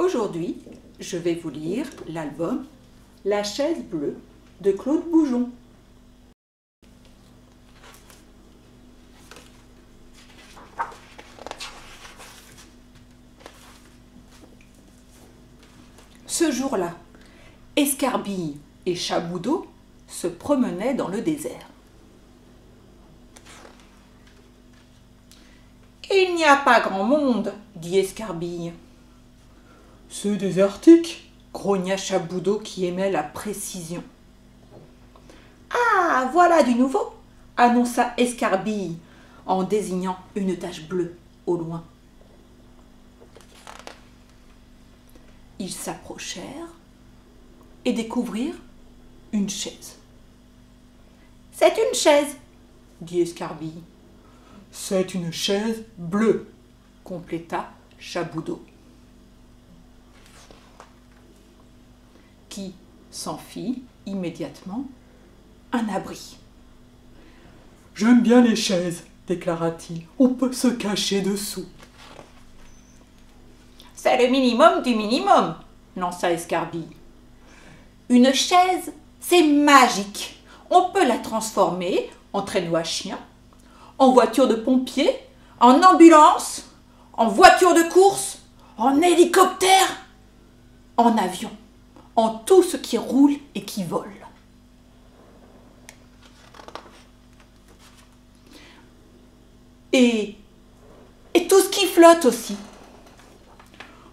Aujourd'hui, je vais vous lire l'album La chaise bleue de Claude Boujon. Ce jour-là, Escarbille et Chaboudot se promenaient dans le désert. « Il n'y a pas grand monde, dit Escarbille. »« C'est désertique, » grogna Chaboudot qui aimait la précision. « Ah, voilà du nouveau, » annonça Escarbille en désignant une tache bleue au loin. Ils s'approchèrent et découvrirent une chaise. « C'est une chaise, » dit Escarbille. « C'est une chaise bleue, » compléta Chaboudot, qui s'en fit immédiatement un abri. « J'aime bien les chaises, » déclara-t-il. « On peut se cacher dessous. »« C'est le minimum du minimum, » lança Escarbille. « Une chaise, c'est magique. On peut la transformer en traîneau à chien, en voiture de pompier, en ambulance, en voiture de course, en hélicoptère, en avion, en tout ce qui roule et qui vole. Et tout ce qui flotte aussi.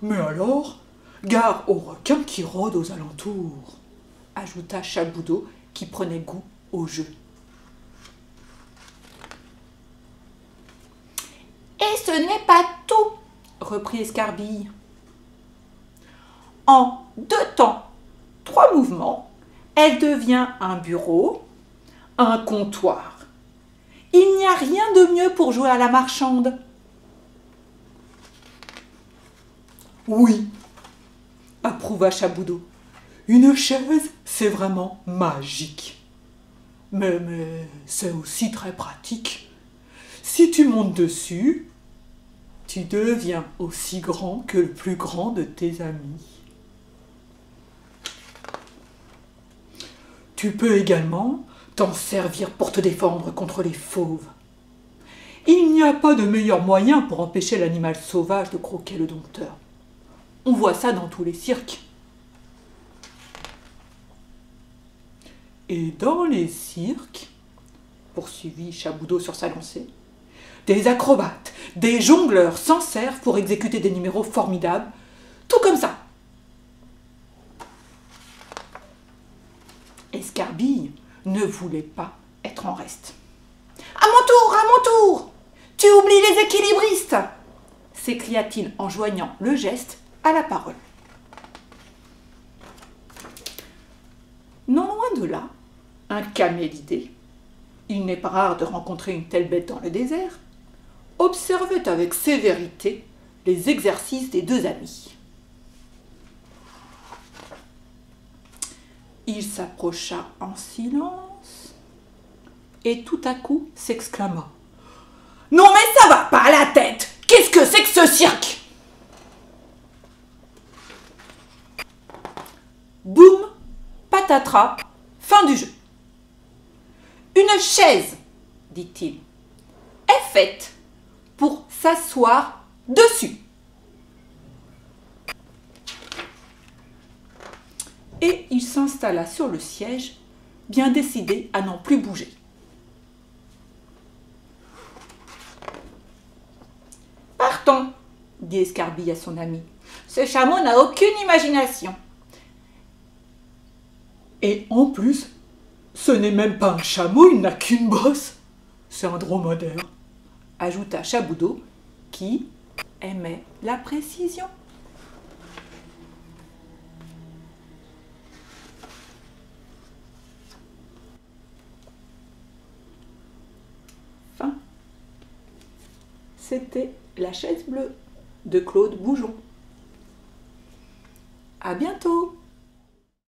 Mais alors, gare aux requins qui rôdent aux alentours, ajouta Chaboudot qui prenait goût au jeu. Et ce n'est pas tout, reprit Escarbille. En 2 temps, 3 mouvements, elle devient un bureau, un comptoir. Il n'y a rien de mieux pour jouer à la marchande. Oui, approuva Chaboudot. Une chaise, c'est vraiment magique. Mais c'est aussi très pratique. Si tu montes dessus, tu deviens aussi grand que le plus grand de tes amis. Tu peux également t'en servir pour te défendre contre les fauves. Il n'y a pas de meilleur moyen pour empêcher l'animal sauvage de croquer le dompteur. On voit ça dans tous les cirques. Et dans les cirques, poursuivit Chaboudot sur sa lancée, des acrobates, des jongleurs s'en servent pour exécuter des numéros formidables, tout comme ça. Escarbille ne voulait pas être en reste. « À mon tour, tu oublies les équilibristes !» s'écria-t-il en joignant le geste à la parole. Non loin de là, un camélidé, il n'est pas rare de rencontrer une telle bête dans le désert, observait avec sévérité les exercices des 2 amis. Il s'approcha en silence et tout à coup s'exclama « Non mais ça va pas à la tête! Qu'est-ce que c'est que ce cirque ?» Boum, patatras, fin du jeu. « Une chaise, dit-il, est faite pour s'asseoir dessus. » Et il s'installa sur le siège, bien décidé à n'en plus bouger. « Partons, » dit Escarbille à son ami. « Ce chameau n'a aucune imagination. » Et en plus, ce n'est même pas un chameau, il n'a qu'une bosse. C'est un dromadaire, ajouta Chaboudot, qui aimait la précision. Fin. C'était La chaise bleue de Claude Boujon. À bientôt!